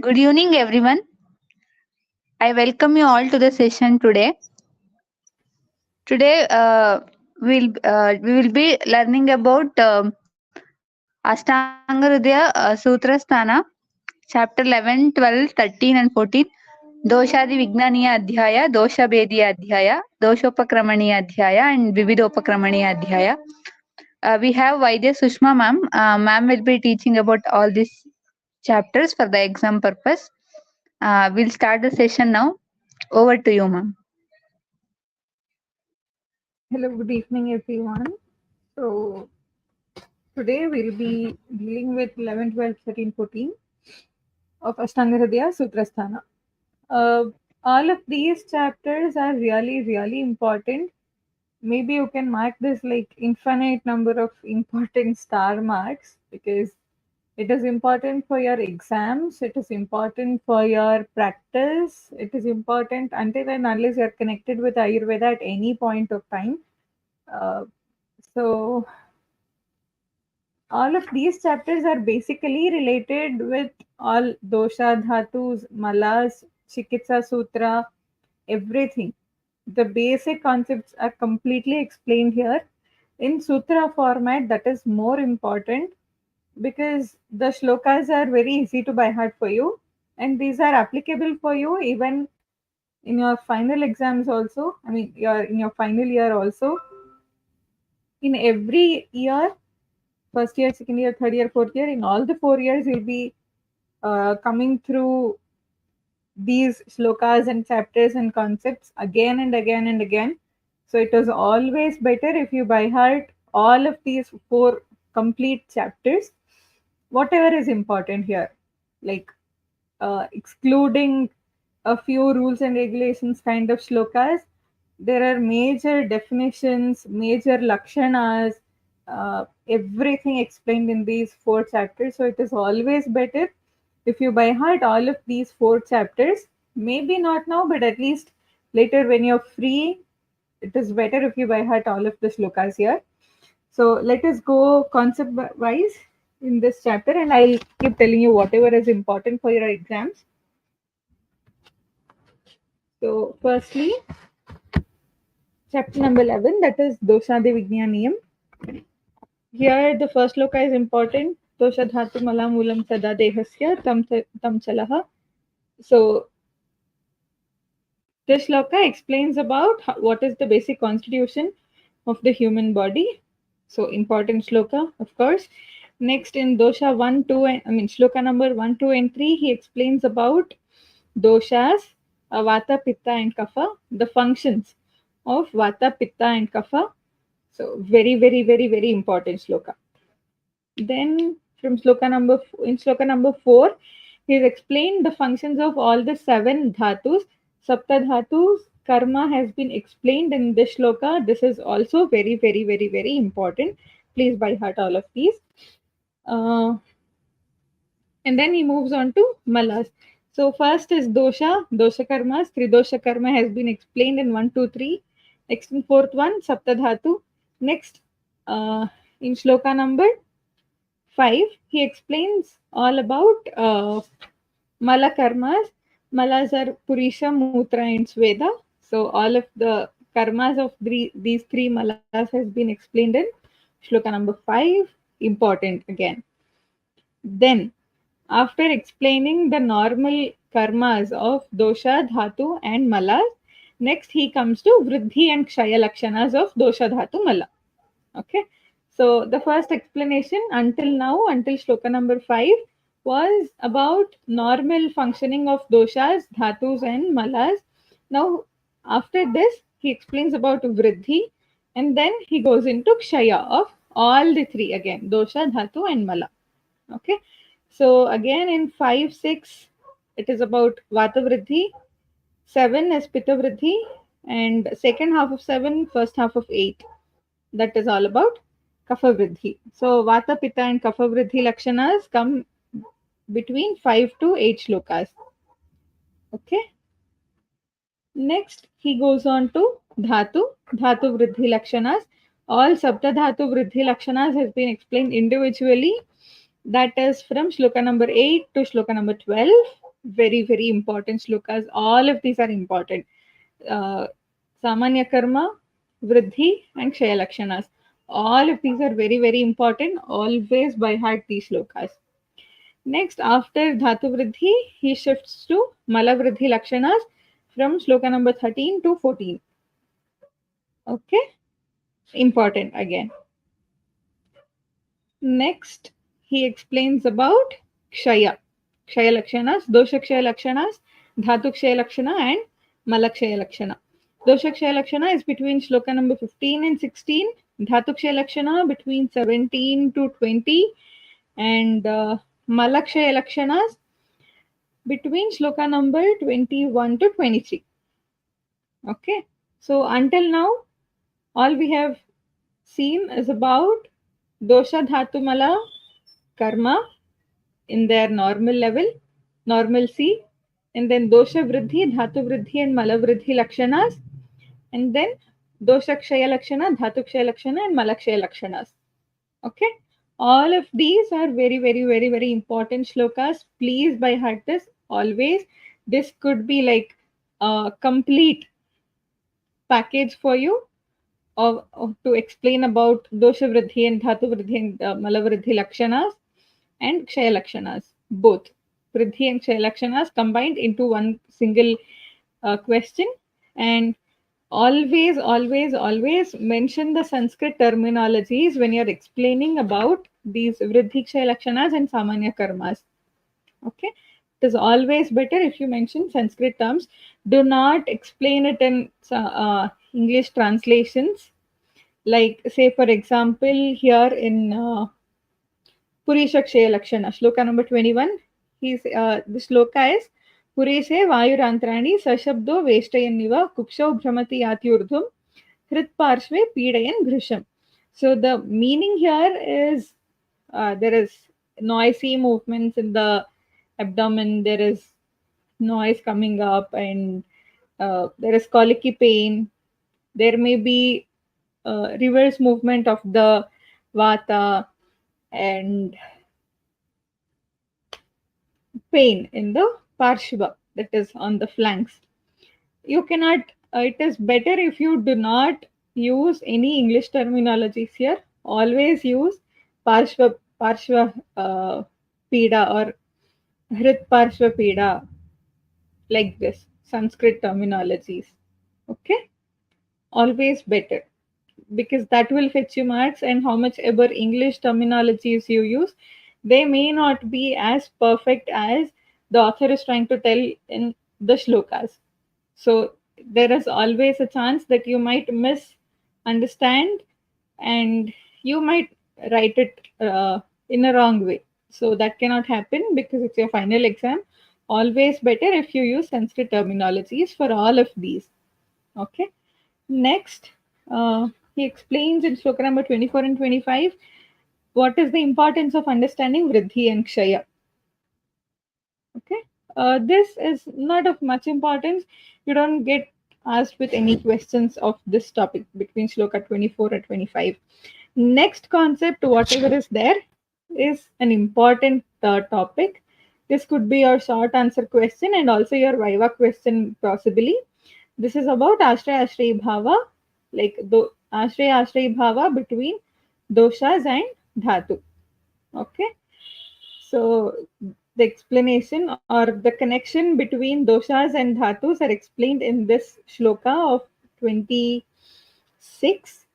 Good evening, everyone. I welcome you all to the session today. Today, we will be learning about Ashtanga Hridaya Sutrasthana, chapter 11, 12, 13, and 14. Doshadi Vignaniya Adhyaya, Doshabheda Adhyaya, Doshopakramaniya Adhyaya, and Vividopakramaniya Adhyaya. We have Vaidya Sushma ma'am. Ma'am will be teaching about all these chapters for the exam purpose. We'll start the session now. Over to you, ma'am. Hello, good evening, everyone. So, today we'll be dealing with 11, 12, 13, 14 of Ashtanga Hridaya Sutrasthana. All of these chapters are really, really important. Maybe you can mark this like infinite number of important star marks because it is important for your exams, it is important for your practice, it is important until and unless you're connected with Ayurveda at any point of time. Uh, so all of these chapters are basically related with all dosha, dhatus, malas, chikitsa sutra, everything. The basic concepts are completely explained here in sutra format. That is more important because the shlokas are very easy to by heart for you, and these are applicable for you even in your final exams also. I mean, your in your final year also. In every year, first year, second year, third year, fourth year, in all the 4 years, you'll be coming through these shlokas and chapters and concepts again and again and again. So it is always better if you by heart all of these four complete chapters. Whatever is important here, like excluding a few rules and regulations kind of shlokas, there are major definitions, major lakshanas, everything explained in these four chapters. So it is always better if you by heart all of these four chapters. Maybe not now, but at least later when you're free, it is better if you by heart all of the shlokas here. So let us go concept wise in this chapter, and I'll keep telling you whatever is important for your exams. So, firstly, chapter number 11, that is Doshadi Vijnaniyam. Here, the first loka is important. Dosha dhatu malamulam sada dehasya tam chalaha. So, this shloka explains about what is the basic constitution of the human body. So, important shloka, of course. Next, in dosha 1, 2, and shloka number 1, 2, and 3, he explains about doshas, vata, pitta, and kapha, the functions of vata, pitta, and kapha. So, very, very, very, very important shloka. Then, from shloka number 4, he has explained the functions of all the 7 dhatus. Sapta dhatus karma has been explained in this shloka. This is also very, very, very, very important. Please by heart all of these. And then he moves on to malas. So first is dosha, dosha karmas. Tridosha karma has been explained in 1, 2, 3. Next in fourth one, saptadhatu. Next, in shloka number 5, he explains all about mala karmas. Malas are purisha, mutra, and sweda. So all of the karmas of these three malas has been explained in shloka number 5. Important again. Then, after explaining the normal karmas of dosha, dhatu, and mala, next he comes to vriddhi and kshaya lakshanas of dosha, dhatu, mala. Okay. So the first explanation until now, until shloka number 5, was about normal functioning of doshas, dhatus, and malas. Now, after this, he explains about vriddhi, and then he goes into kshaya of all the three again, dosha, dhatu, and mala. Okay. So again in 5, 6, it is about Vata Vriddhi, 7 is Pitta Vriddhi, and second half of 7, first half of 8. That is all about Kapha Vriddhi. So Vata, Pitta, and Kapha Vriddhi Lakshanas come between 5 to 8 shlokas. Okay. Next, he goes on to Dhatu, Dhatu Vriddhi Lakshanas. All Sapta Dhatu Vriddhi Lakshanas has been explained individually. That is from shloka number 8 to shloka number 12. very, very important shlokas. All of these are important. Uh, Samanya Karma, Vriddhi, and Kshaya Lakshanas. All of these are very, very important. Always by heart these shlokas. Next, after Dhatu Vriddhi, he shifts to Mala Vriddhi Lakshanas from shloka number 13 to 14. Okay, important again. Next, he explains about Kshaya. Kshaya Lakshanas, Dosha Kshaya Lakshanas, Dhatu Kshaya Lakshana, and Mala Kshaya Lakshana. Dosha Kshaya Lakshana is between shloka number 15 and 16. Dhatu Kshaya Lakshana between 17 to 20. And Mala Kshaya Lakshanas between shloka number 21 to 23. Okay, so until now, all we have seen is about Dosha Dhatu Mala Karma in their normal level, normalcy, and then Dosha Vriddhi, Dhatu Vriddhi, and Mala Vriddhi Lakshanas, and then Dosha Kshaya Lakshana, Dhatu Kshaya Lakshana, and Mala Kshaya Lakshanas. Okay, all of these are very, very, very, very important shlokas. Please by heart this always. This could be like a complete package for you of to explain about Dosha Vriddhi and Dhatu Vriddhi and Mala Vriddhi Lakshanas and Kshaya Lakshanas, both Vriddhi and Kshaya Lakshanas combined into one single question. And always, always, always mention the Sanskrit terminologies when you're explaining about these Vriddhi, Kshaya Lakshanas and Samanya Karmas. Okay, it is always better if you mention Sanskrit terms. Do not explain it in English translations. Like, say, for example, here in Purisha Lakshana, shloka number 21. The shloka is Purise Vayurantrani Sashabdo Veshtayaniva Kukshau Bhramati Yatyurdhum Hrit Parshve Pidayan Grisham. So the meaning here is there is noisy movements in the abdomen, there is noise coming up, and there is colicky pain. There may be reverse movement of the vata and pain in the parshiva, that is on the flanks. You cannot, it is better if you do not use any English terminologies here. Always use parshiva pida or hrit parshiva pida, like this, Sanskrit terminologies. Okay, always better, because that will fetch you marks. And how much ever English terminologies you use, they may not be as perfect as the author is trying to tell in the shlokas. So there is always a chance that you might misunderstand and you might write it in a wrong way. So that cannot happen because it's your final exam. Always better if you use Sanskrit terminologies for all of these. Okay. Next, he explains in shloka number 24 and 25 what is the importance of understanding Vriddhi and Kshaya. Okay, this is not of much importance. You don't get asked with any questions of this topic between shloka 24 and 25. Next concept, whatever is there, is an important topic. This could be your short answer question and also your Viva question, possibly. This is about Ashraya Ashray Bhava, like the Ashraya Ashray Bhava between doshas and dhatu. Okay, so the explanation or the connection between doshas and dhatus are explained in this shloka of 26.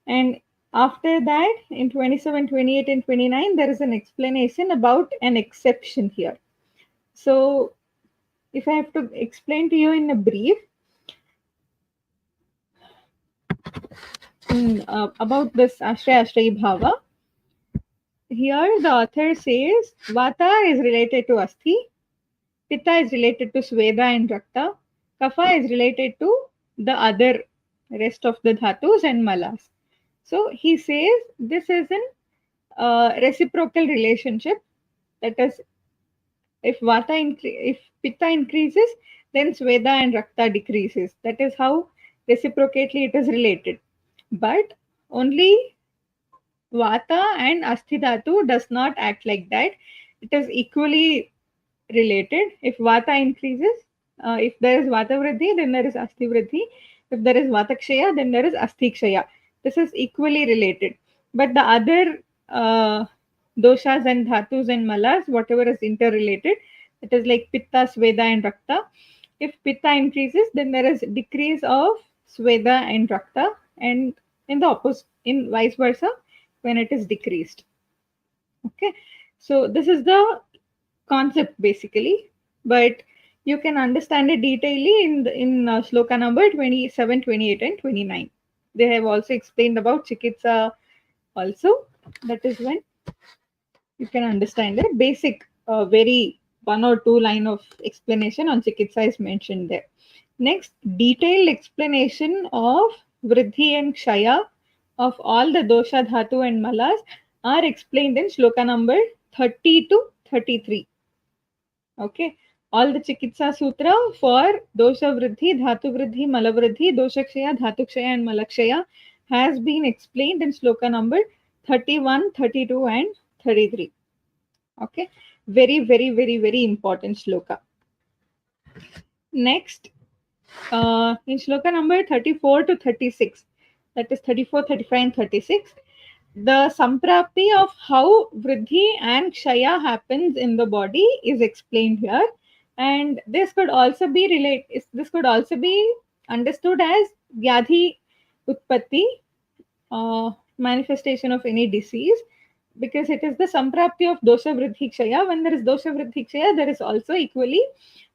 And after that, in 27, 28, and 29, there is an explanation about an exception here. So, if I have to explain to you in a brief, about this Ashraya Ashray Bhava, here the author says Vata is related to Asthi, Pitta is related to Sweda and Rakta, Kapha is related to the other rest of the dhatus and malas. So he says this is an reciprocal relationship. That is, if if Pitta increases, then Sweda and Rakta decreases. That is how reciprocately it is related. But only Vata and Asthi Dhatu does not act like that. It is equally related. If Vata increases, if there is Vata Vriddhi, then there is Asti Vriddhi. If there is Vata Kshaya, then there is Asti Kshaya. This is equally related. But the other doshas and dhatus and malas, whatever is interrelated, it is like Pitta, Sveda, and Rakta. If Pitta increases, then there is decrease of Sveda and Rakta, and in the opposite, in vice versa, when it is decreased. Okay, so this is the concept basically, but you can understand it detailedly in shloka number 27, 28, and 29. They have also explained about chikitsa also. That is when you can understand it. Basic, very one or two line of explanation on chikitsa is mentioned there. Next, detailed explanation of vriddhi and kshaya of all the dosha, dhatu, and malas are explained in shloka number 30 to 33. Okay. All the Chikitsa Sutra for Dosha Vriddhi, Dhatu Vriddhi, Mala Vriddhi, Dosha Kshaya, Dhatu Kshaya, and Malakshaya has been explained in sloka number 31, 32, and 33. Okay. Very, very, very, very important sloka. Next, in shloka number 34 to 36, that is 34, 35, and 36, the samprapti of how vriddhi and kshaya happens in the body is explained here, and this could also be understood as vyadhi utpatti, manifestation of any disease, because it is the samprapti of dosha vriddhi kshaya. When there is dosha vriddhi kshaya, there is also equally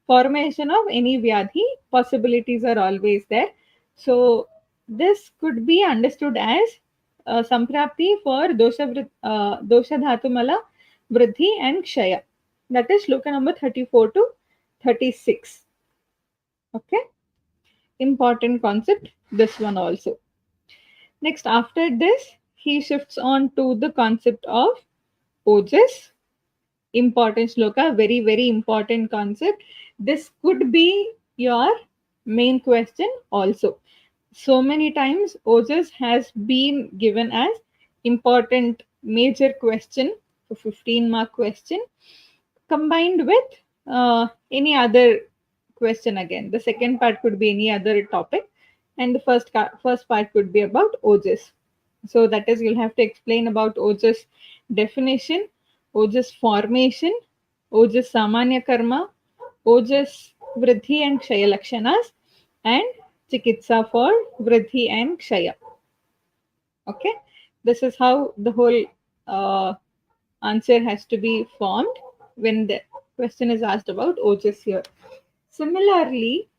formation of any vyadhi. Possibilities are always there. So this could be understood as samprapti for dosha dhatu mala vriddhi and kshaya. That is shloka number 34 to 36. Okay, important concept, this one also. Next, after this, he shifts on to the concept of ojas. Important shloka, very, very important concept. This could be your main question also. So many times, ojas has been given as important major question, so 15-mark question, combined with any other question again. The second part could be any other topic, and the first part could be about ojas. So that is, you'll have to explain about ojas definition, ojas formation, ojas samanya karma, ojas vriddhi and kshaya lakshanas, and chikitsa for vriddhi and kshaya. Okay, this is how the whole uh, answer has to be formed when the question is asked about ojas here. Similarly,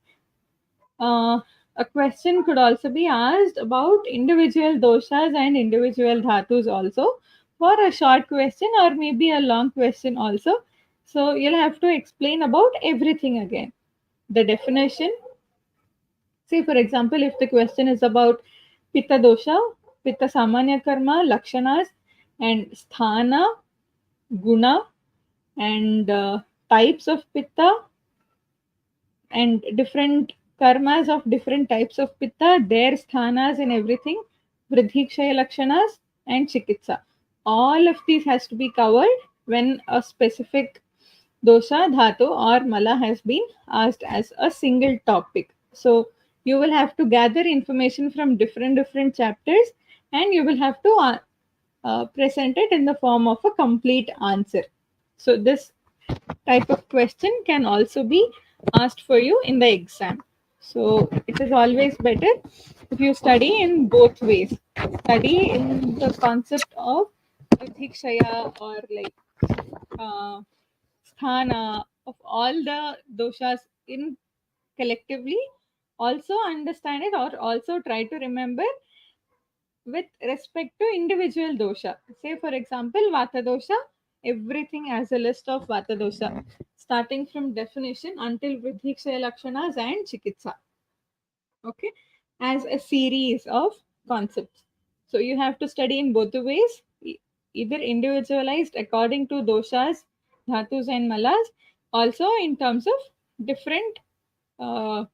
a question could also be asked about individual doshas and individual dhatus also, for a short question or maybe a long question also. So you'll have to explain about everything again. The definition. See, for example, if the question is about Pitta dosha, Pitta samanya karma, lakshanas, and sthana, guna, and types of Pitta, and different karmas of different types of pitta, their sthanas and everything, vriddhi kshaya lakshanas, and chikitsa. All of these has to be covered when a specific dosha, dhatu, or mala has been asked as a single topic. So you will have to gather information from different chapters, and you will have to present it in the form of a complete answer. So this type of question can also be asked for you in the exam. So it is always better if you study in both ways. Study in the concept of adhikshaya, or like uh, sthana of all the doshas in collectively. Also understand it, or also try to remember with respect to individual dosha. Say, for example, Vata dosha, everything as a list of Vata dosha, starting from definition until Vridhi Kshaya Lakshanas and Chikitsa. Okay, as a series of concepts. So you have to study in both the ways, either individualized according to doshas, dhatus, and malas, also in terms of different uh,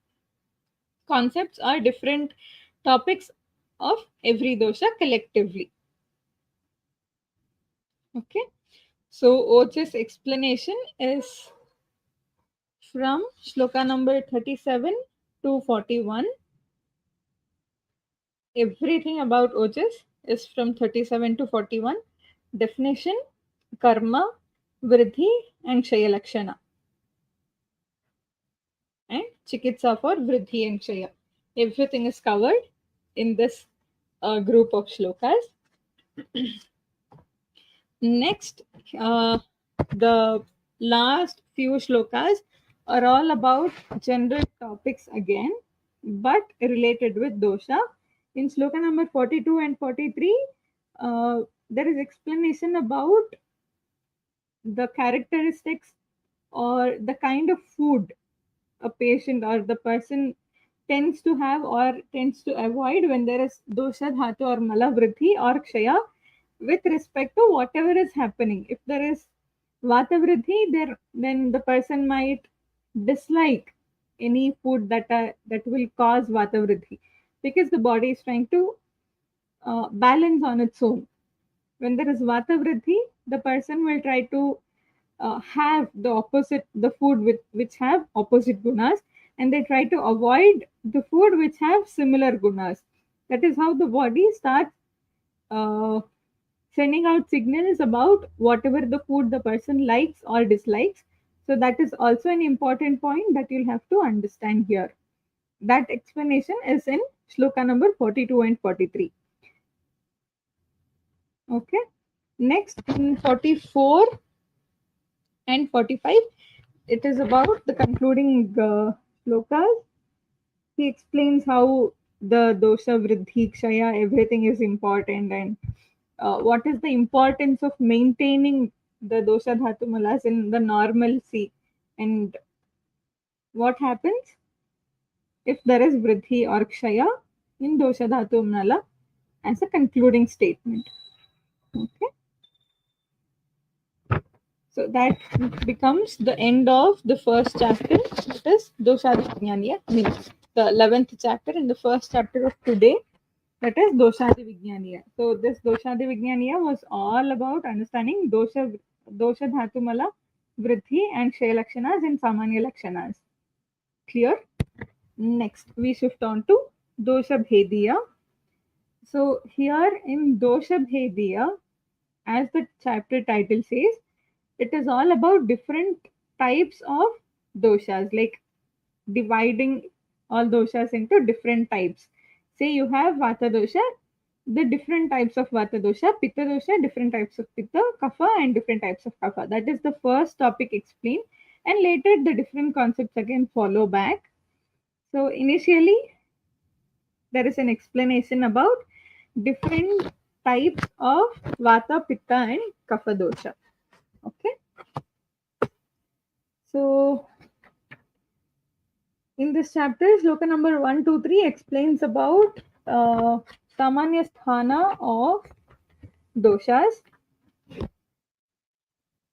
concepts or different topics of every dosha collectively. Okay, so OH's explanation is from shloka number 37 to 41. Everything about ojas is from 37 to 41. Definition, karma, vriddhi, and shaya lakshana. And chikitsa for vriddhi and shaya. Everything is covered in this group of shlokas. Next, the last few shlokas are all about general topics again, but related with dosha. In shloka number 42 and 43, there is explanation about the characteristics or the kind of food a patient or the person tends to have or tends to avoid when there is dosha, dhatu, or mala vriddhi or kshaya with respect to whatever is happening. If there is vata vriddhi, there then the person might dislike any food that will cause vata vriddhi because the body is trying to balance on its own. When there is vata vriddhi, the person will try to have the opposite, the food which have opposite gunas, and they try to avoid the food which have similar gunas. That is how the body starts uh, sending out signals about whatever the food the person likes or dislikes. So that is also an important point that you'll have to understand here. That explanation is in shloka number 42 and 43. Okay. Next, in 44 and 45, it is about the concluding shlokas. He explains how the dosha, vriddhi, kshaya, everything is important, and what is the importance of maintaining the dosha dhatu malas in the normalcy, and what happens if there is vriddhi or kshaya in dosha dhatu mala as a concluding statement. Okay. So that becomes the end of the first chapter, that is Doshadi Vijnaniya, the 11th chapter in the first chapter of today, that is Doshadi Vijnaniya. So this Doshadi Vijnaniya was all about understanding dosha dhatumala, vriddhi, and shaya lakshanas and samanya lakshanas. Clear? Next, we shift on to Doshabhediya. So here in Doshabhediya, as the chapter title says, it is all about different types of doshas, like dividing all doshas into different types. Say you have vata dosha, the different types of vata dosha, pitta dosha, different types of pitta, kapha, and different types of kapha. That is the first topic explained, and later the different concepts again follow back. So initially there is an explanation about different types of vata, pitta, and kapha dosha. Okay. So, in this chapter, shloka number 1, 2, 3 explains about samanya sthana of doshas,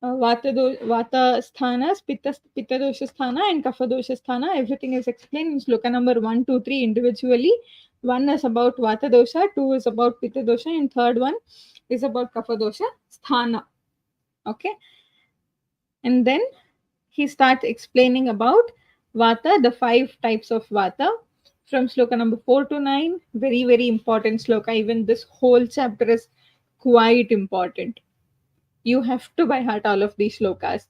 vata sthanas, pitta dosha sthana, and kapha dosha sthana. Everything is explained in shloka number 1, 2, 3 individually. One is about vata dosha, two is about pitta dosha, and third one is about kapha dosha sthana. Okay. And then he starts explaining about vata, the 5 types of vata, from shloka number 4 to 9. Very, very important shloka. Even this whole chapter is quite important. You have to by heart all of these shlokas.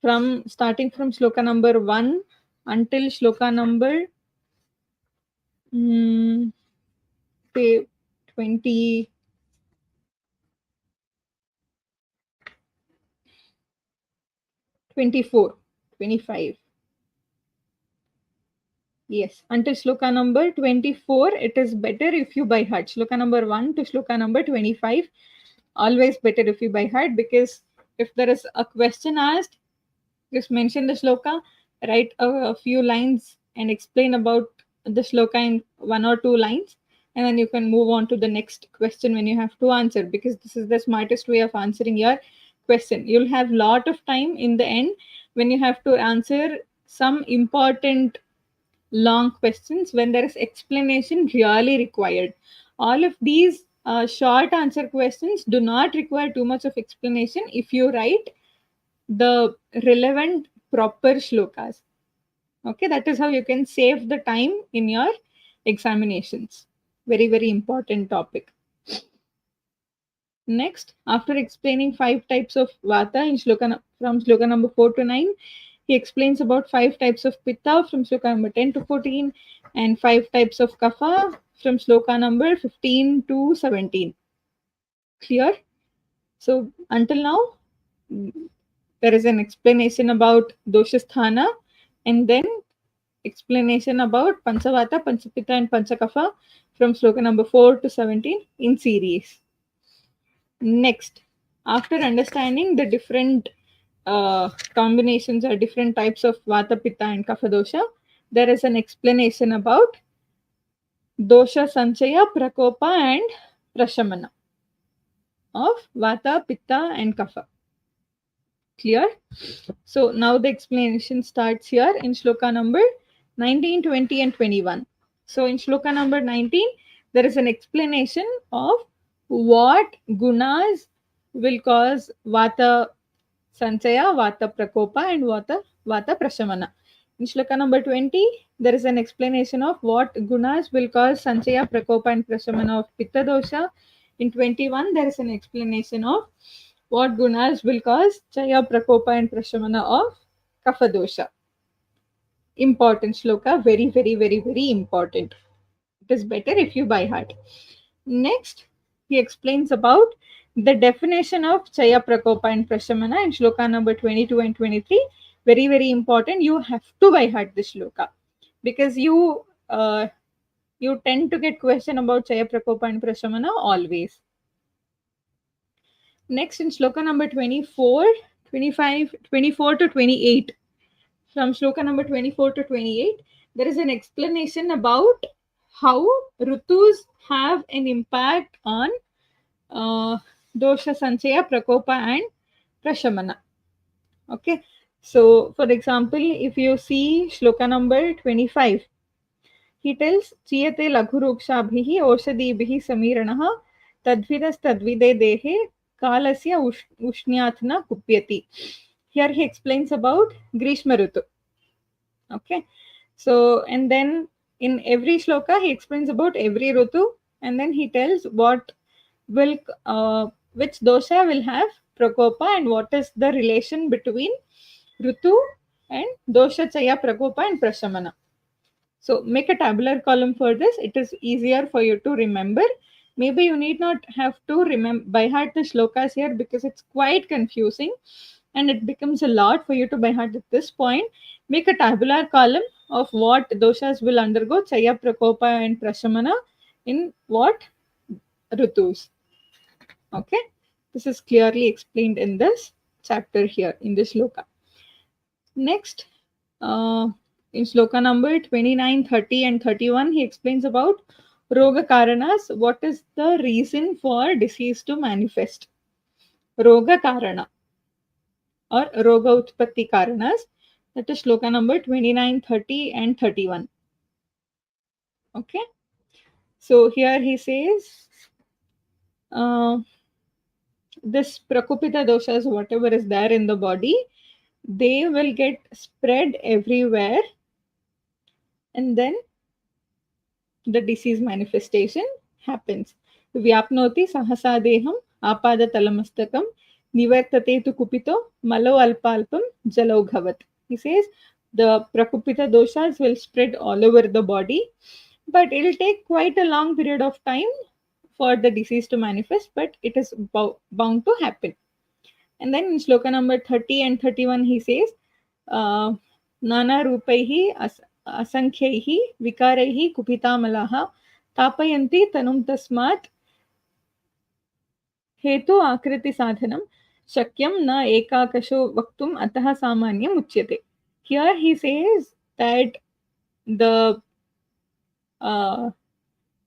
From starting from shloka number 1 until shloka number say 20. 24, 25. Yes, until shloka number 24, it is better if you by heart. Shloka number 1 to shloka number 25, always better if you by heart, because if there is a question asked, just mention the shloka, write a few lines and explain about the shloka in 1 or 2 lines, and then you can move on to the next question when you have to answer, because this is the smartest way of answering your question. You'll have lot of time in the end when you have to answer some important long questions when there is explanation really required. All of these short answer questions do not require too much of explanation if you write the relevant proper shlokas. Okay, that is how you can save the time in your examinations. Very, very important topic. Next, after explaining 5 types of vata in from shloka number 4 to 9, he explains about 5 types of pitta from shloka number 10 to 14 and 5 types of kapha from shloka number 15 to 17. Clear? So until now, there is an explanation about Doshabheda and then explanation about Panchavata, Panchapitta and Panchakapha from shloka number 4 to 17 in series. Next, after understanding the different combinations or different types of Vata, Pitta and Kapha dosha, there is an explanation about Dosha, Sanchaya, Prakopa and Prashamana of Vata, Pitta and Kapha. Clear? So now the explanation starts here in shloka number 19, 20 and 21. So in shloka number 19, there is an explanation of what gunas will cause vata sanchaya, vata prakopa and vata prashamana. In shloka number 20, there is an explanation of what gunas will cause sanchaya, prakopa and prashamana of pitta dosha. In 21, there is an explanation of what gunas will cause chaya, prakopa and prashamana of kapha dosha. Important shloka, very, very, very, very important. It is better if you by heart. Next, he explains about the definition of chaya, prakopa and prashamana in shloka number 22 and 23. Very, very important. You have to by heart this shloka because you tend to get question about chaya, prakopa and prashamana always. Next, in shloka number 24, 25, 24 to 28, from shloka number 24 to 28, there is an explanation about how rutus have an impact on dosha, sanchaya, prakopa and prashamana. Okay, so for example, if you see shloka number 25, he tells chiyate laghurukshabhihi oshadibhihi samiranah tadvidastadvide dehe kalasya ushnyatna kupyati. Here he explains about grishma rutu. Okay, so and then in every shloka he explains about every rutu and then he tells what will which dosha will have prakopa and what is the relation between rutu and dosha, chaya, prakopa and prashamana. So make a tabular column for this. It is easier for you to remember. Maybe you need not have to remember by heart the shlokas here because it's quite confusing and it becomes a lot for you to by heart at this point. Make a tabular column of what doshas will undergo chaya, prakopa and prashamana in what rutus. Okay, this is clearly explained in this chapter here in this shloka. Next, in shloka number 29, 30 and 31, he explains about roga karanas. What is the reason for disease to manifest? Roga karana or roga utpatti karanas. That is shloka number 29, 30 and 31. Okay. So here he says this prakupita doshas, whatever is there in the body, they will get spread everywhere and then the disease manifestation happens. Vyapnoti sahasadeham apadatalamastакam nivartate tu kupito malo alpalpam jalo ghavat. He says the prakupita doshas will spread all over the body, but it will take quite a long period of time for the disease to manifest, but it is bound to happen. And then in shloka number 30 and 31, he says, Nana rupaihi asankhyaih vikaraihi kupitamalaha tapayanti tanum tasmat hetu akriti sadhanam shakyam na ekakasho vaktum ataha samanyam uchyate. Here he says that the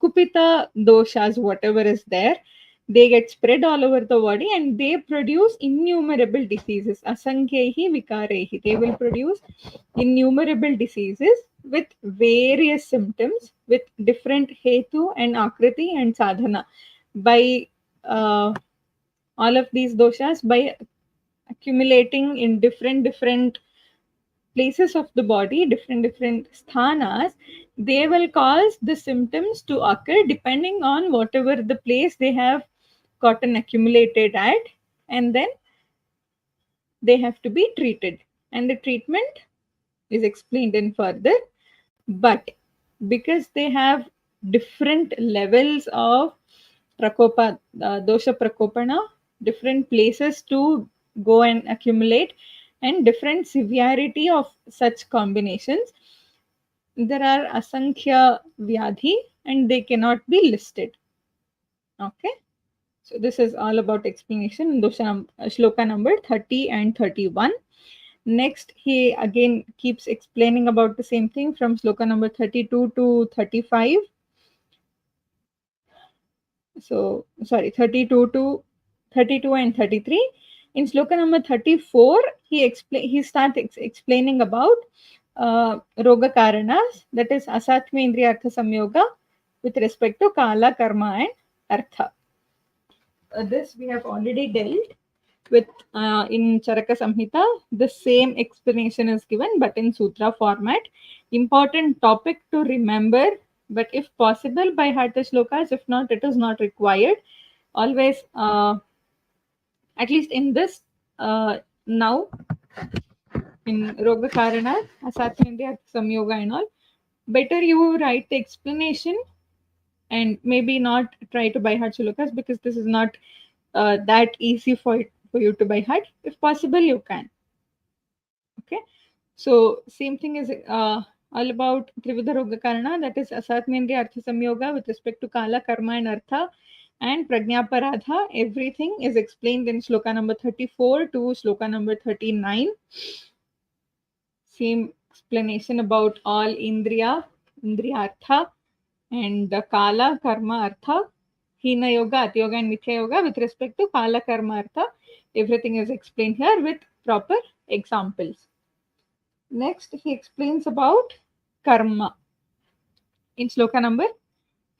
kupita doshas, whatever is there, they get spread all over the body and they produce innumerable diseases. Asankhyahi vikarehi. They will produce innumerable diseases with various symptoms, with different hetu and akriti and sadhana. By all of these doshas, by accumulating in different places of the body, different sthanas, they will cause the symptoms to occur depending on whatever the place they have gotten accumulated at, and then they have to be treated. And the treatment is explained in further. But because they have different levels of prakopa, dosha prakopana, different places to go and accumulate, and different severity of such combinations, there are asankhya vyadhi and they cannot be listed. Okay, so this is all about explanation in shloka number 30 and 31. Next, he again keeps explaining about the same thing from shloka number 32 to 35. So, sorry, 32 and 33. In shloka number 34, he starts explaining about roga karanas, that is asatma indriya artha samyoga with respect to kala, karma and artha. This we have already dealt with in Charaka Samhita. The same explanation is given but in sutra format. Important topic to remember, but if possible by heart the shlokas, if not it is not required. Always, at least in this now, in Roga Karana, Asatindya, Samyoga and all, better you write the explanation and maybe not try to buy heart shlokas, because this is not that easy for you to buy heart. If possible, you can. Okay, so same thing is all about Trividha Roga Karana, that is Asatmendriya Artha Samyoga with respect to Kala, Karma and Artha, and Prajnaparadha. Everything is explained in shloka number 34 to shloka number 39. Same explanation about all Indriya, Indriya Artha, and the Kala, Karma, Artha, Hina Yoga, Ati Yoga and Mithya Yoga with respect to Kala, Karma, Artha. Everything is explained here with proper examples. Next, he explains about karma in shloka number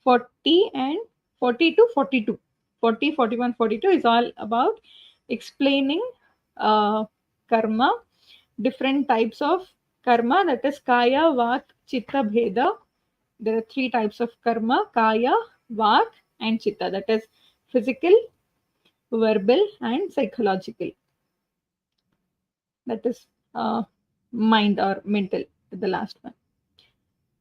40 and 40 to 42. 40, 41, 42 is all about explaining karma, different types of karma, that is kaya, vak, chitta, bheda. There are three types of karma: kaya, vak, and chitta, that is physical, verbal, and psychological. That is mind or mental, the last one.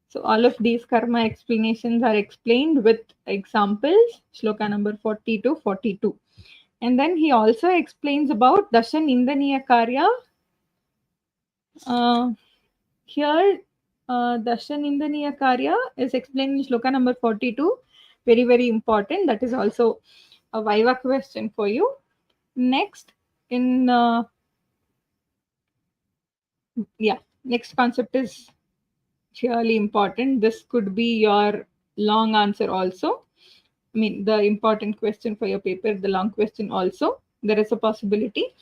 So all of these karma explanations are explained with examples, shloka number 40 to 42. And then he also explains about Dasha Nindaniya Karya. Here, Dasha Nindaniya Karya is explained in shloka number 42. Very, very important. That is also a Viva question for you. Next, in next concept is really important. This could be your long answer also. I mean, the important question for your paper, the long question also. There is a possibility.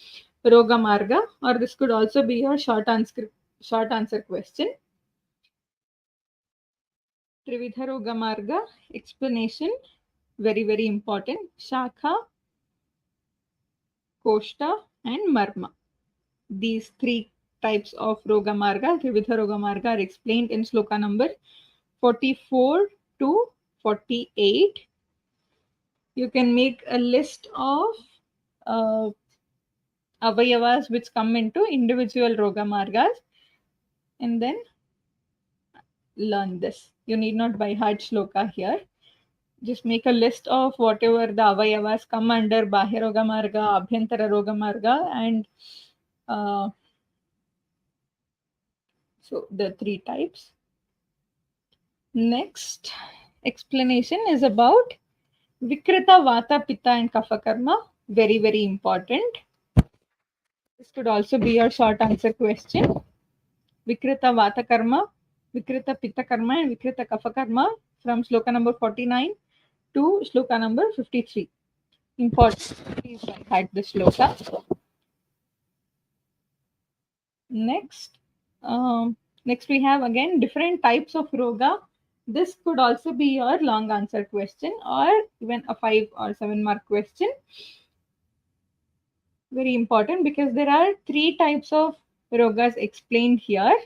Roga Marga, or this could also be your short answer question. Trividha Roga Marga explanation, very, very important. Shakha, Koshta, and Marma. These three types of Roga Marga, Trividha Roga Marga, are explained in shloka number 44 to 48. You can make a list of avayavas which come into individual Roga Margas and then learn this. You need not by heart shloka here. Just make a list of whatever the avayavas come under Bahya Roga Marga, Abhyantara Roga Marga, and so the three types. Next explanation is about Vikrita, Vata, Pitta, and Kapha Karma. Very, very important. This could also be your short answer question. Vikrita Vata Karma, Vikrita Pitta Karma, and Vikrita Kapha Karma from shloka number 49 to shloka number 53. Important. Please write the shloka. Next, next we have again different types of roga. This could also be your long answer question or even a 5 or 7 mark question. Very important, because there are three types of rogas explained here.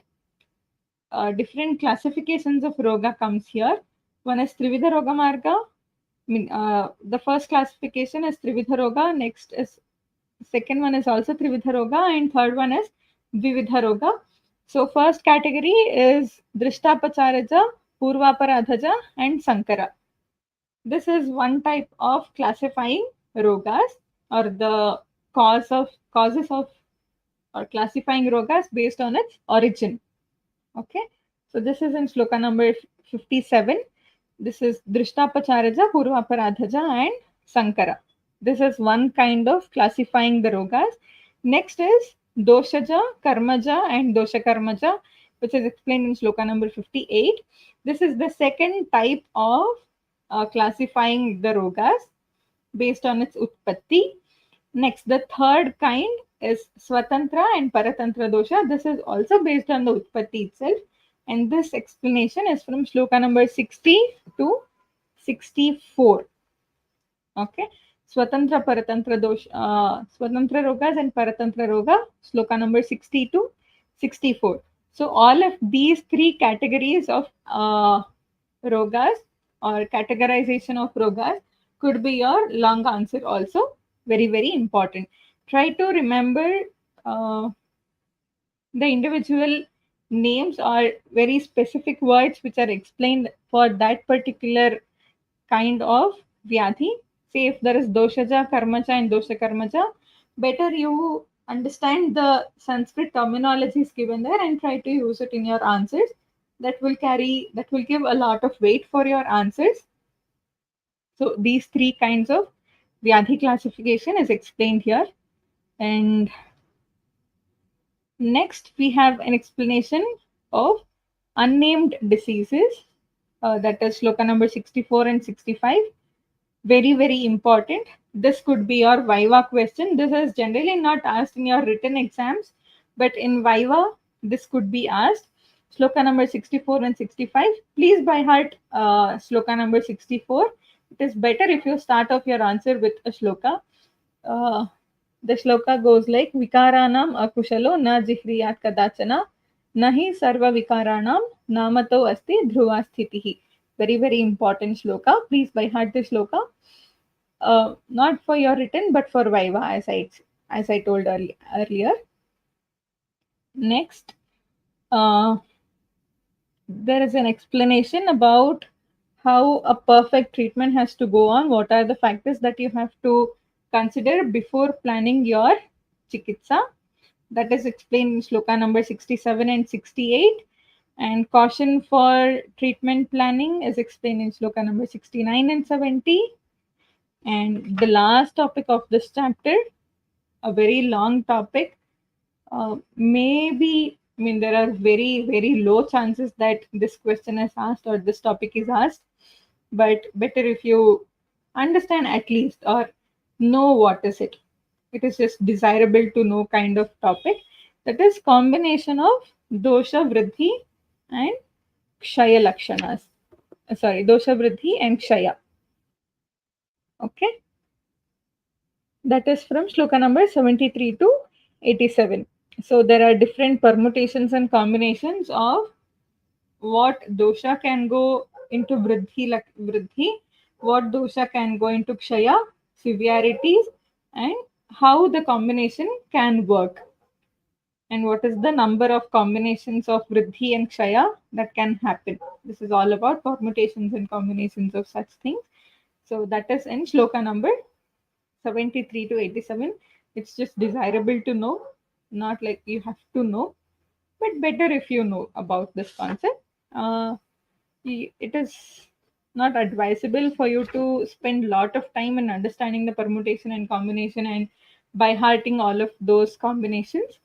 Different classifications of roga comes here. One is Trividha Roga Marga. The first classification is Trividha Roga. Next is second one is also Trividha Roga, and third one is Vivida Roga. So first category is Drishtapacharaja, Purvaparadhaja, and Sankara. This is one type of classifying rogas, or the causes of or classifying rogas based on its origin. Okay, so this is in shloka number 57. This is Drishtapacharaja, Purvaparadhaja, and Sankara. This is one kind of classifying the rogas. Next is Doshaja, Karmaja, and Doshakarmaja, which is explained in shloka number 58. This is the second type of classifying the rogas based on its utpatti. Next, the third kind is Swatantra and Paratantra dosha. This is also based on the utpatti itself. And this explanation is from shloka number 60 to 64. Okay. Swatantra Paratantra dosha, Swatantra rogas and Paratantra roga, shloka number 60 to 64. So all of these three categories of rogas or categorization of rogas could be your long answer also. Very, very important. Try to remember the individual names or very specific words which are explained for that particular kind of vyadhi. Say if there is doshaja, karmaja, and doshakarmaja, better you understand the Sanskrit terminologies given there and try to use it in your answers. That will give a lot of weight for your answers. So these three kinds of vyadhi classification is explained here. And next we have an explanation of unnamed diseases. That is shloka number 64 and 65. Very, very important. This could be your Viva question. This is generally not asked in your written exams, but in Viva, this could be asked. Shloka number 64 and 65. Please by heart shloka number 64. It is better if you start off your answer with a shloka. The shloka goes like Vikaranam akushalo na jihriyat kadachana nahi sarva vikaranam namato asti dhruva sthitihi. Very, very important shloka. Please by heart the shloka. Not for your written, but for Viva, as I told earlier. Next, there is an explanation about how a perfect treatment has to go on. What are the factors that you have to consider before planning your chikitsa? That is explained in shloka number 67 and 68. And caution for treatment planning is explained in shloka number 69 and 70. And the last topic of this chapter, a very long topic, there are very, very low chances that this question is asked or this topic is asked, but better if you understand at least or know what is it. It is just desirable to know kind of topic. That is combination of dosha vriddhi and kshaya lakshanas. Dosha vriddhi and kshaya. Okay. That is from shloka number 73 to 87. So there are different permutations and combinations of what dosha can go into vriddhi, what dosha can go into kshaya, severities, and how the combination can work. And what is the number of combinations of vriddhi and kshaya that can happen. This is all about permutations and combinations of such things. So that is in shloka number 73 to 87. It's just desirable to know, not like you have to know, but better if you know about this concept. It is not advisable for you to spend a lot of time in understanding the permutation and combination and by hearting all of those combinations.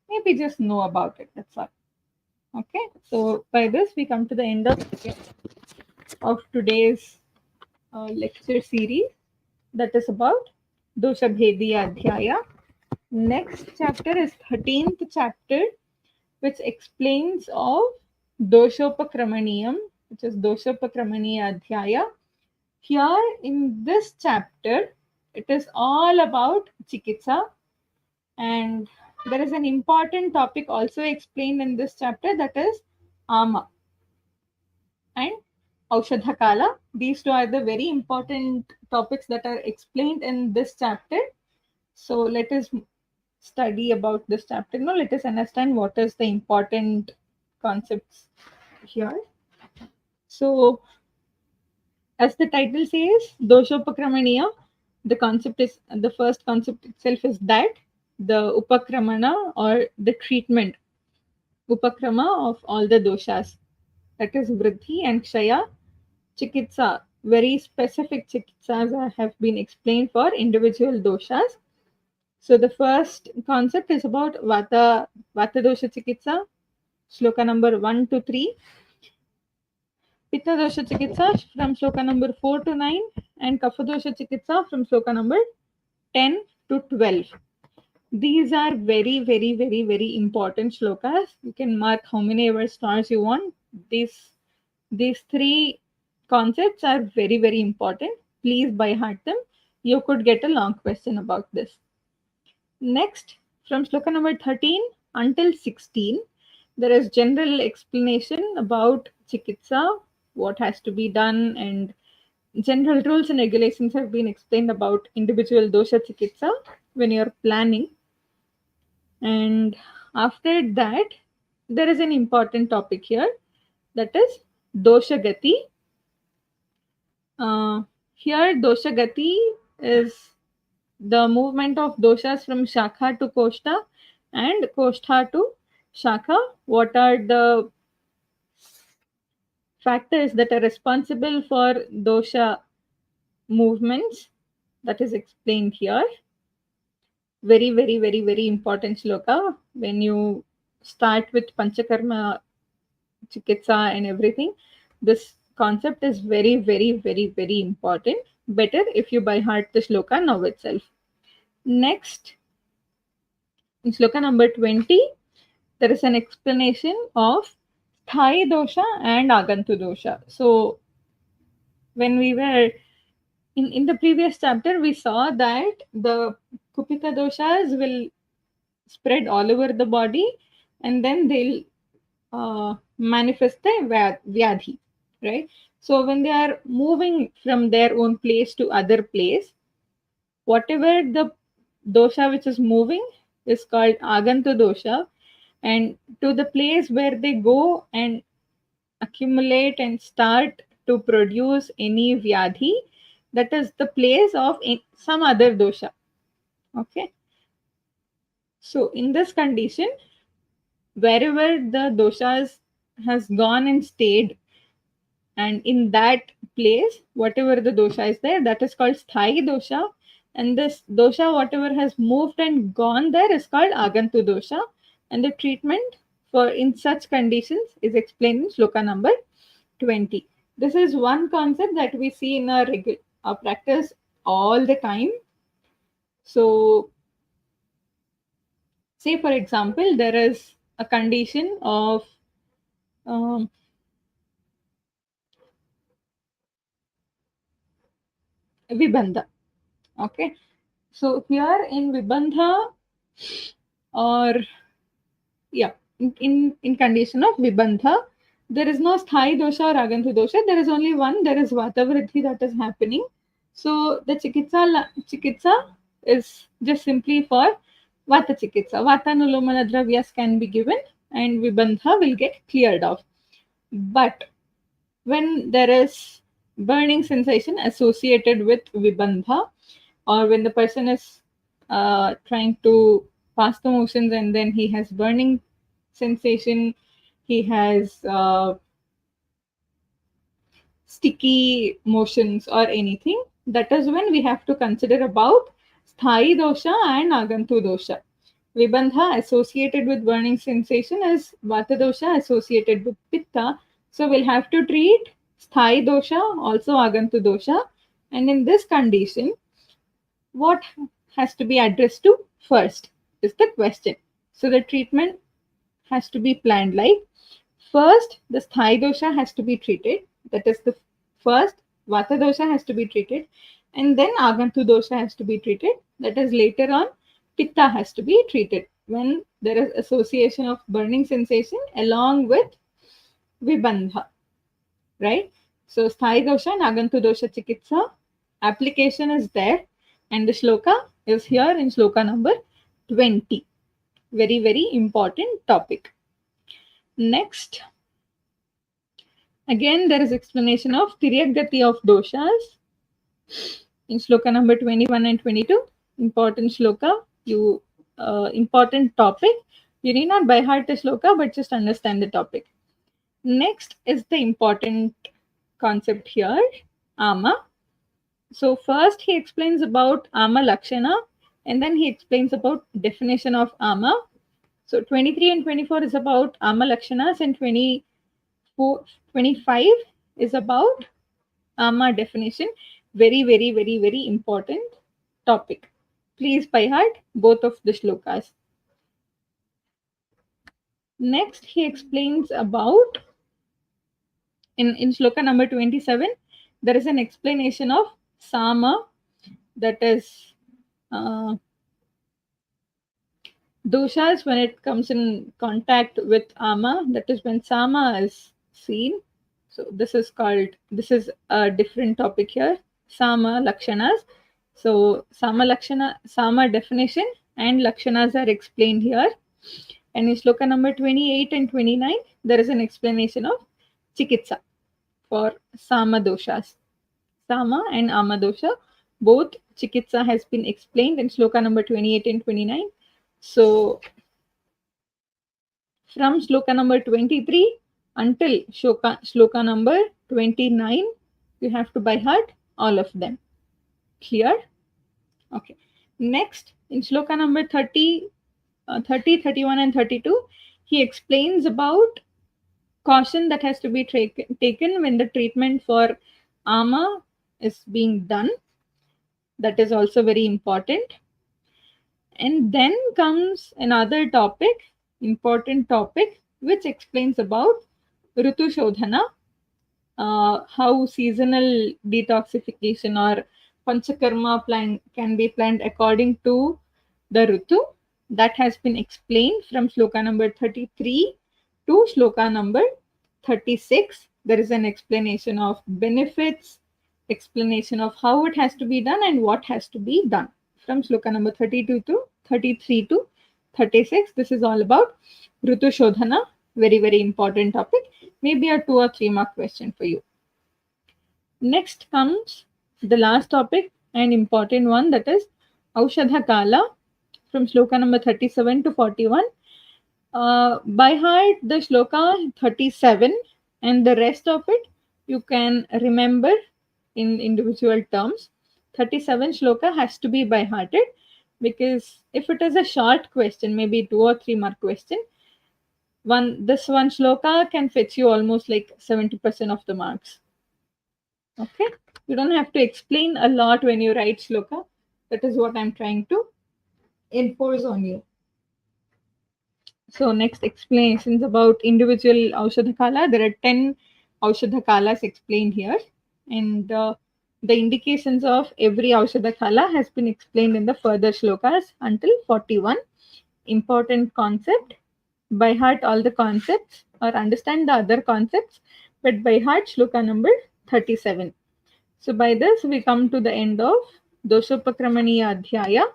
Maybe just know about it. That's all. Okay. So by this we come to the end of today's lecture series. That is about Doshabheda Adhyaya. Next chapter is 13th chapter, which explains of Doshopakramaniyam, which is Doshopakramaniya Adhyaya. Here in this chapter, it is all about Chikitsa, and there is an important topic also explained in this chapter, that is Ama and Aushadhakala. These two are the very important topics that are explained in this chapter. So let us study about this chapter. Now let us understand what is the important concepts here. So as the title says, Doshopakramaniya, the concept is, the first concept itself is that the upakramana or the treatment, upakrama of all the doshas, that is vriddhi and kshaya, chikitsa, very specific chikitsas have been explained for individual doshas. So the first concept is about vata dosha chikitsa, shloka number 1 to 3. Pitta dosha chikitsa from shloka number 4 to 9, and kapha dosha chikitsa from shloka number 10 to 12. These are very, very, very, very important shlokas. You can mark how many ever stars you want. These three concepts are very, very important. Please by heart them. You could get a long question about this. Next, from shloka number 13 until 16, there is general explanation about chikitsa, what has to be done, and general rules and regulations have been explained about individual dosha chikitsa when you're planning. And after that, there is an important topic here, that is dosha gati. Here, dosha gati is the movement of doshas from shakha to koshta and koshta to shakha. What are the factors that are responsible for dosha movements? That is explained here. Very, very, very, very important shloka. When you start with panchakarma chikitsa and everything, this concept is very, very, very, very important. Better if you by heart the shloka now itself. Next, in shloka number 20, there is an explanation of Sthai dosha and Agantu dosha. So, when we were in the previous chapter, we saw that the Kupika doshas will spread all over the body and then they'll manifest the Vyadhi, right? So, when they are moving from their own place to other place, whatever the dosha which is moving is called Agantu dosha, and to the place where they go and accumulate and start to produce any vyadhi, that is the place of some other dosha. Okay, so in this condition, wherever the doshas has gone and stayed, and in that place whatever the dosha is there, that is called sthai dosha, and this dosha whatever has moved and gone there is called agantu dosha, and the treatment for in such conditions is explained in shloka number 20. This is one concept that we see in our practice all the time. So say for example there is a condition of um, vibandha. Okay, so here in vibandha, or yeah, in condition of vibandha, there is no sthai dosha or agantu dosha. There is only one. There is vata vriddhi that is happening. So the chikitsa is just simply for vata chikitsa. Vata nulomana dravyas can be given, and vibandha will get cleared off. But when there is burning sensation associated with vibandha, or when the person is trying to pass the motions and then he has burning sensation, he has sticky motions or anything, that is when we have to consider about sthai dosha and agantu dosha. Vibandha associated with burning sensation is vata dosha associated with pitta, so we'll have to treat sthai dosha, also agantu dosha, and in this condition what has to be addressed to first is the question. So the treatment has to be planned like, first the sthai dosha has to be treated, that is the first vata dosha has to be treated, and then agantu dosha has to be treated, that is later on pitta has to be treated. when there is association of burning sensation along with vibandha, right? So sthai dosha and agantu dosha chikitsa application is there, and the shloka is here in shloka number 20. Very, very important topic. Next, again, there is explanation of Tiryagati of doshas in shloka number 21 and 22. Important shloka, important topic. You need not by heart the shloka, but just understand the topic. Next is the important concept here, ama. So first he explains about ama lakshana, and then he explains about definition of ama. So 23 and 24 is about ama lakshanas, and 25 is about ama definition. Very, very, very, very important topic. Please by heart both of the shlokas. Next, he explains about in shloka number 27, there is an explanation of sama, that is doshas when it comes in contact with ama, that is when sama is seen. So this is a different topic here, sama lakshanas. So sama definition and lakshanas are explained here. And in shloka number 28 and 29, there is an explanation of chikitsa for sama doshas. Sama and ama dosha, both chikitsa has been explained in shloka number 28 and 29. So from shloka number 23 until shloka number 29, you have to by heart all of them. Clear? Okay. Next, in shloka number 30, 31 and 32, he explains about caution that has to be taken when the treatment for ama is being done. That is also very important. And then comes another topic, important topic, which explains about Ritu Shodhana, how seasonal detoxification or Panchakarma plan can be planned according to the Ritu. That has been explained from shloka number 33 to shloka number 36. There is an explanation of benefits, explanation of how it has to be done and what has to be done. From shloka number 32 to 33 to 36, this is all about Ritu Shodhana. Very, very important topic. Maybe a 2 or 3 mark question for you. Next comes the last topic, an important one, that is Aushadha Kala, from shloka number 37 to 41. By heart the shloka 37, and the rest of it you can remember in individual terms. 37 shloka has to be by hearted, because if it is a short question, maybe 2 or 3 mark question, this one shloka can fetch you almost like 70% of the marks. Okay, you don't have to explain a lot when you write shloka. That is what I'm trying to enforce on you. So next, explanations about individual Aushadha Kala. There are 10 Aushadha Kalas explained here, and the indications of every Aushadha Kala has been explained in the further shlokas until 41. Important concept. By heart all the concepts or understand the other concepts, but by heart shloka number 37. So by this we come to the end of Doshopakramaniya Adhyaya.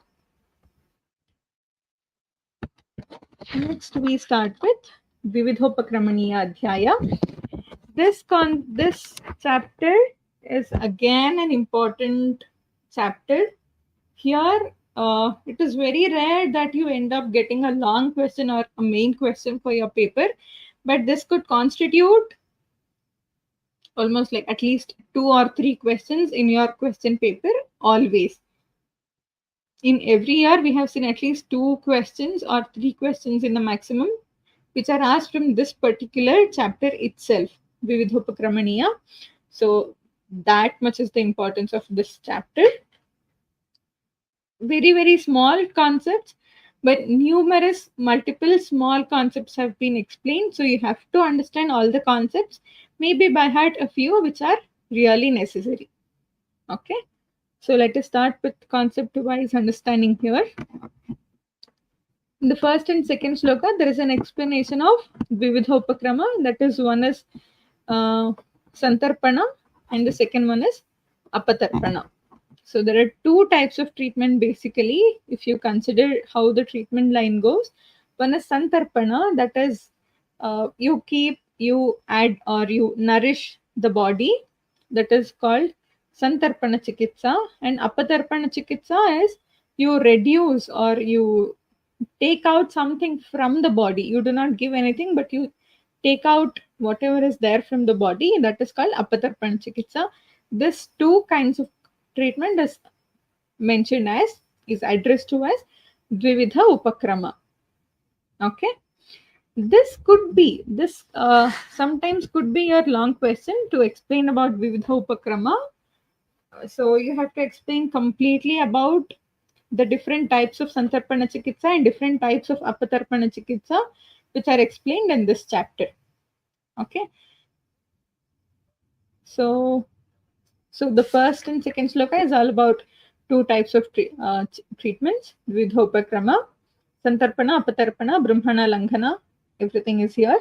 Next we start with Vividhopakramaniya Adhyaya. This chapter is again an important chapter. Here it is very rare that you end up getting a long question or a main question for your paper, but this could constitute almost like at least 2 or 3 questions in your question paper always. In every year we have seen at least 2 questions or 3 questions in the maximum which are asked from this particular chapter itself, Vividhopakramaniya. So that much is the importance of this chapter. Very, very small concepts, but numerous multiple small concepts have been explained. So you have to understand all the concepts, maybe by heart a few which are really necessary. Okay, so let us start with concept wise understanding here. In the first and second sloka, there is an explanation of Vividha Upakrama. That is, one is uh, Santarpana and the second one is Apatarpana. So there are two types of treatment basically, if you consider how the treatment line goes. One is Santarpana, that is, you add or you nourish the body, that is called Santarpana Chikitsa. And Apatarpana Chikitsa is you reduce or you take out something from the body. You do not give anything, but you take out whatever is there from the body. That is called Apatarpana Chikitsa. This two kinds of treatment is mentioned as, is addressed to as Dvividha Upakrama. Okay. This could be, this sometimes could be your long question to explain about Vividha Upakrama. So you have to explain completely about the different types of Santarpana Chikitsa and different types of Apatarpana Chikitsa, which are explained in this chapter. Okay. So the first and second sloka is all about two types of treatments, Vidhopakrama, Santarpana, Apatarpana, Brahmana, Langhana, everything is here.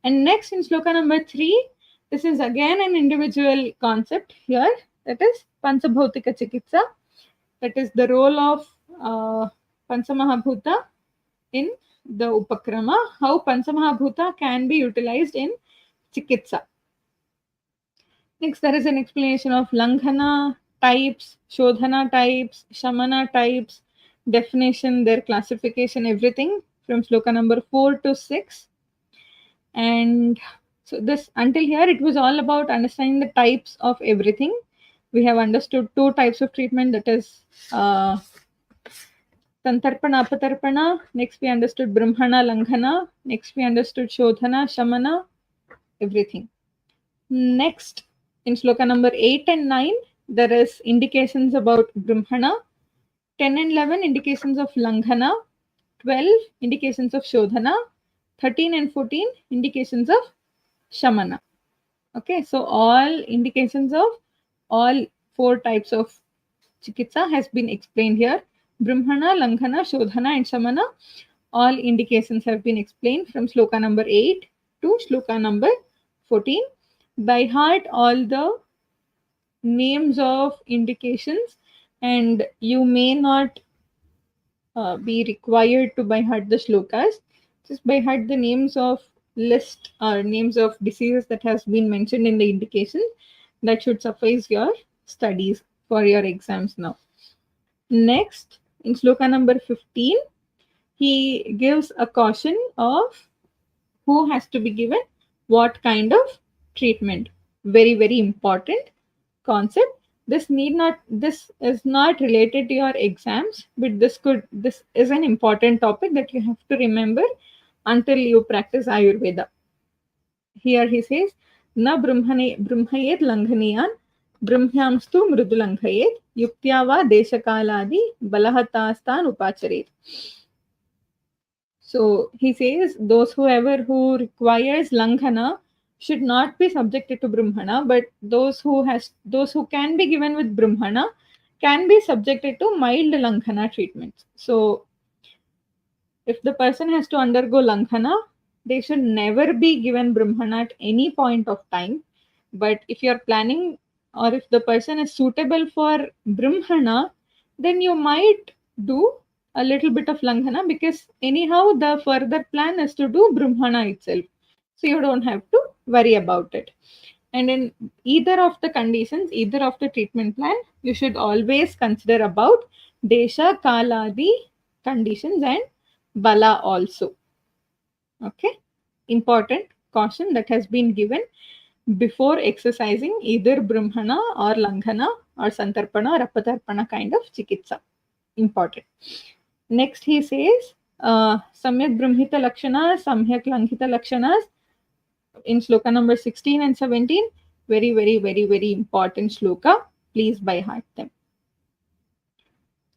And next in sloka number 3, this is again an individual concept here, that is Panchabhautika Chikitsa, that is the role of Panchamahabhuta in the Upakrama, how Panchamahabhuta can be utilized in Chikitsa. Next, there is an explanation of Langhana types, Shodhana types, Shamana types, definition, their classification, everything from sloka number 4 to 6. And so this, until here, it was all about understanding the types of everything. We have understood two types of treatment, that is Santarpana, Apatarpana. Next, we understood Brahmana, Langhana. Next, we understood Shodhana, Shamana, everything. Next, in sloka number 8 and 9, there is indications about Brahmana, 10 and 11 indications of Langhana, 12 indications of Shodhana, 13 and 14 indications of Shamana. Okay, so all indications of all four types of Chikitsa has been explained here. Brahmana, Langhana, Shodhana and Shamana, all indications have been explained from sloka number 8 to sloka number 14. By heart all the names of indications, and you may not be required to by heart the shlokas. Just by heart the names of list or names of diseases that has been mentioned in the indication. That should suffice your studies for your exams now. Next, in sloka number 15, he gives a caution of who has to be given what kind of treatment. Very, very important concept. This is not related to your exams, but this is an important topic that you have to remember until you practice Ayurveda. Here he says, Na brahmayet langhaniyan brahmyamstu mrudu langhayet yuktya deshakaladi balahatastan upacharet. So he says those who requires langhana should not be subjected to brahmana, but those who can be given with brahmana can be subjected to mild langhana treatments. So if the person has to undergo langhana, they should never be given brahmana at any point of time. But if you're planning, or if the person is suitable for brahmana, then you might do a little bit of langhana, because anyhow the further plan is to do brahmana itself. So you don't have to worry about it. And in either of the conditions, either of the treatment plan, you should always consider about desha, kaladi conditions and bala also. Okay, important caution that has been given before exercising either brahmana or langhana or santarpana or apatarpana kind of chikitsa. Important. Next he says samyak brahmita lakshanas, samyak langhita lakshanas in sloka number 16 and 17. Very, very, very, very important sloka. Please by heart them.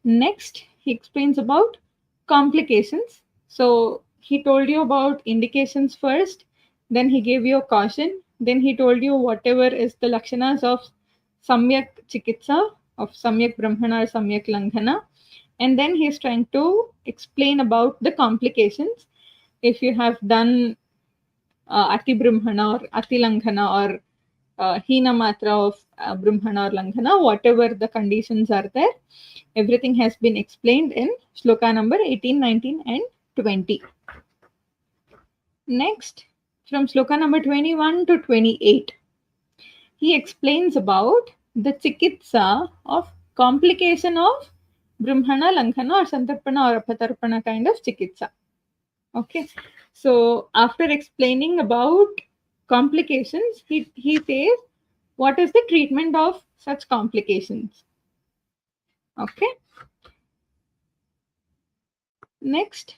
Next, he explains about complications. So he told you about indications first, then he gave you a caution, then he told you whatever is the lakshanas of samyak chikitsa, of samyak brahmana or samyak langhana, And then he's trying to explain about the complications if you have done Ati Brahmana or Ati Langhana or Hina Matra of Brahmana or Langhana, whatever the conditions are there, everything has been explained in shloka number 18, 19, and 20. Next, from shloka number 21 to 28, he explains about the chikitsa of complication of Brahmana, Langhana, or Santarpana or Apatarpana kind of chikitsa. Okay, so after explaining about complications, he says what is the treatment of such complications. Okay, next,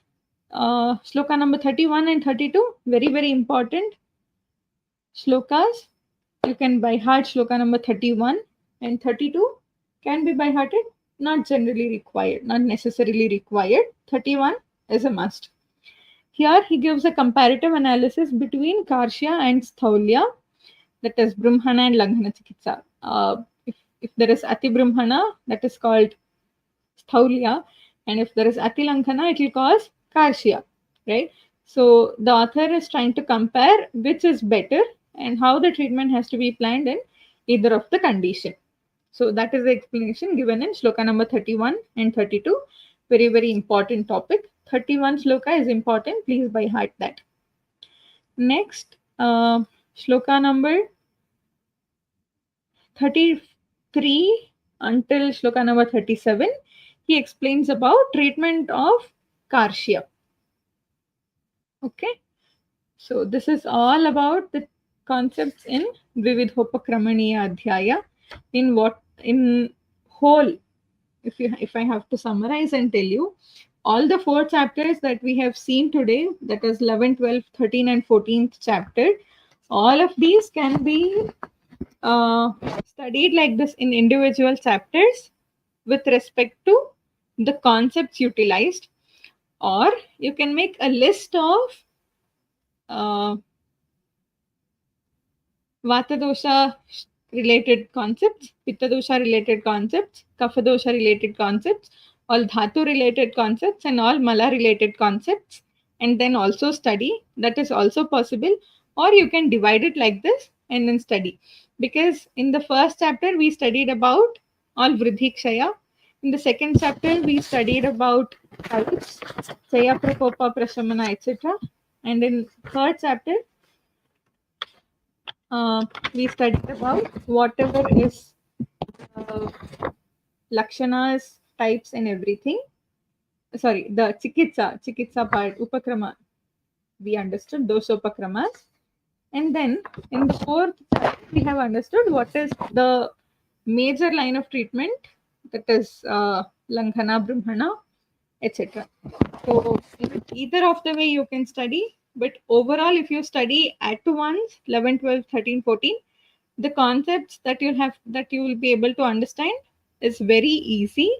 shloka number 31 and 32, very, very important shlokas. You can by heart shloka number 31 and 32 can be by hearted, not generally required, not necessarily required. 31 is a must. Here he gives a comparative analysis between Karshya and Sthaulya, that is Brahmana and Langhana Chikitsa. If there is Ati Brahmana, that is called Sthaulya, and if there is Ati Langhana, it will cause Karshya, right? So the author is trying to compare which is better and how the treatment has to be planned in either of the condition. So that is the explanation given in shloka number 31 and 32. Very, very important topic. 31 shloka is important. Please by heart that. Next, shloka number 33 until shloka number 37, he explains about treatment of Karshya. Okay, so this is all about the concepts in Vividhopakramaniya Adhyaya. In whole, if I have to summarize and tell you, all the 4 chapters that we have seen today, that is 11, 12, 13, and 14th chapter, all of these can be studied like this in individual chapters with respect to the concepts utilized, or you can make a list of Vata dosha related concepts, Pitta dosha related concepts, Kapha dosha related concepts, all dhatu related concepts, and all mala related concepts, and then also study. That is also possible, or you can divide it like this and then study. Because in the first chapter we studied about all vridhi kshaya. In the second chapter we studied about types, chaya, prakopa, prashamana, etc. And in third chapter we studied about whatever is lakshanas, types, and everything. Sorry, the chikitsa part, upakrama, we understood those upakramas. And then in the fourth chapter, we have understood what is the major line of treatment, that is Langhana, Brahmana, etc. So, in either of the way you can study, but overall, if you study at once 11, 12, 13, 14, the concepts that you will be able to understand is very easy,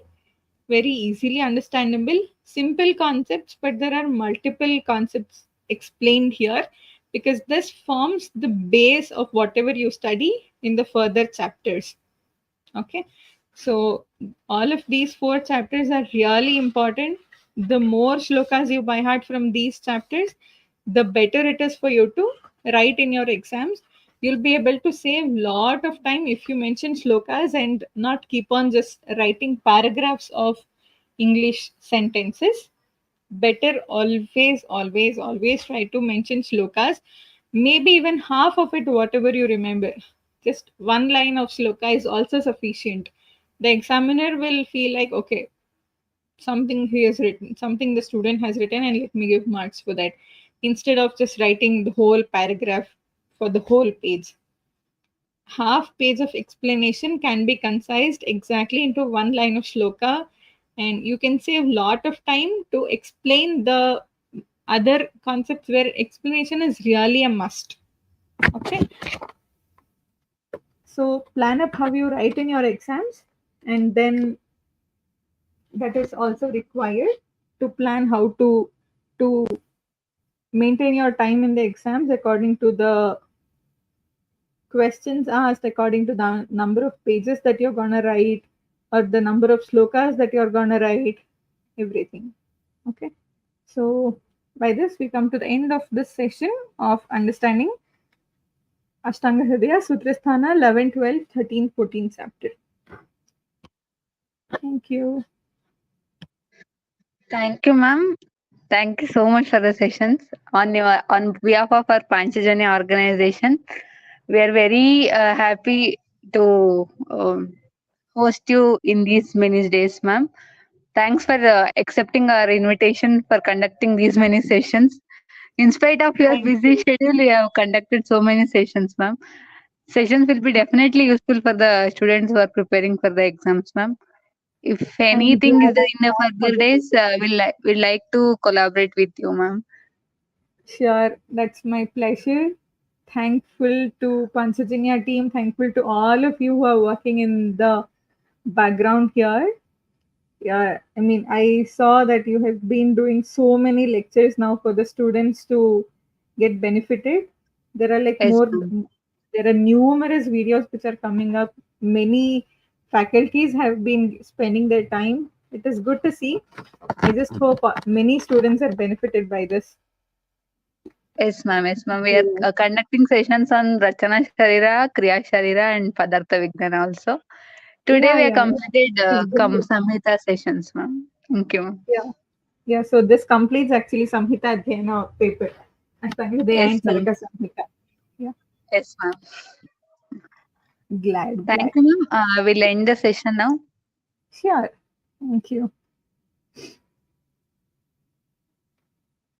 very easily understandable, simple concepts, but there are multiple concepts explained here because this forms the base of whatever you study in the further chapters. Okay, so all of these 4 chapters are really important. The more shlokas you by heart from these chapters, the better it is for you to write in your exams. You'll be able to save lot of time if you mention shlokas and not keep on just writing paragraphs of English sentences. Better always try to mention shlokas. Maybe even half of it, whatever you remember. Just one line of shloka is also sufficient. The examiner will feel like, okay, something he has written, something the student has written, and let me give marks for that. Instead of just writing the whole paragraph for the whole page. Half page of explanation can be concised exactly into one line of shloka, and you can save a lot of time to explain the other concepts where explanation is really a must. Okay, so plan up how you write in your exams, and then that is also required to plan how to maintain your time in the exams according to the questions asked, according to the number of pages that you're going to write, or the number of slokas that you're gonna write, everything. Okay. So by this we come to the end of this session of understanding Ashtanga Hridaya Sutrasthana 11, 12, 13, 14 chapter. Thank you. Thank you, ma'am. Thank you so much for the sessions. On behalf of our Panchajanya organization, we are very happy to host you in these many days, ma'am. Thanks for accepting our invitation for conducting these many sessions. In spite of your Thank busy you. schedule, you have conducted so many sessions, ma'am. Sessions will be definitely useful for the students who are preparing for the exams, ma'am. If I'm anything is glad there I in the thought further days, positively. we'll like to collaborate with you, ma'am. Sure, that's my pleasure. Thankful to Panchajanya team. Thankful to all of you who are working in the background here. Yeah, I mean, I saw that you have been doing so many lectures now for the students to get benefited. There are like Yes, more, ma'am. there are numerous videos which are coming up. Many faculties have been spending their time. It is good to see. I just hope many students are benefited by this. Yes, ma'am. Yes, ma'am. We are So, conducting sessions on Rachana Sharira, Kriya Sharira, and Padartha Vignana also. Today yeah, we have yeah, completed it is good. Samhita sessions, ma'am. Thank you, ma'am. Yeah, yeah. So this completes actually Samhita Adhyana paper. Ashtanga Yes, and ma'am. Charaka Samhita. Yeah, Yes, ma'am. glad, Thank glad. you, ma'am. We'll end the session now. Sure. Thank you.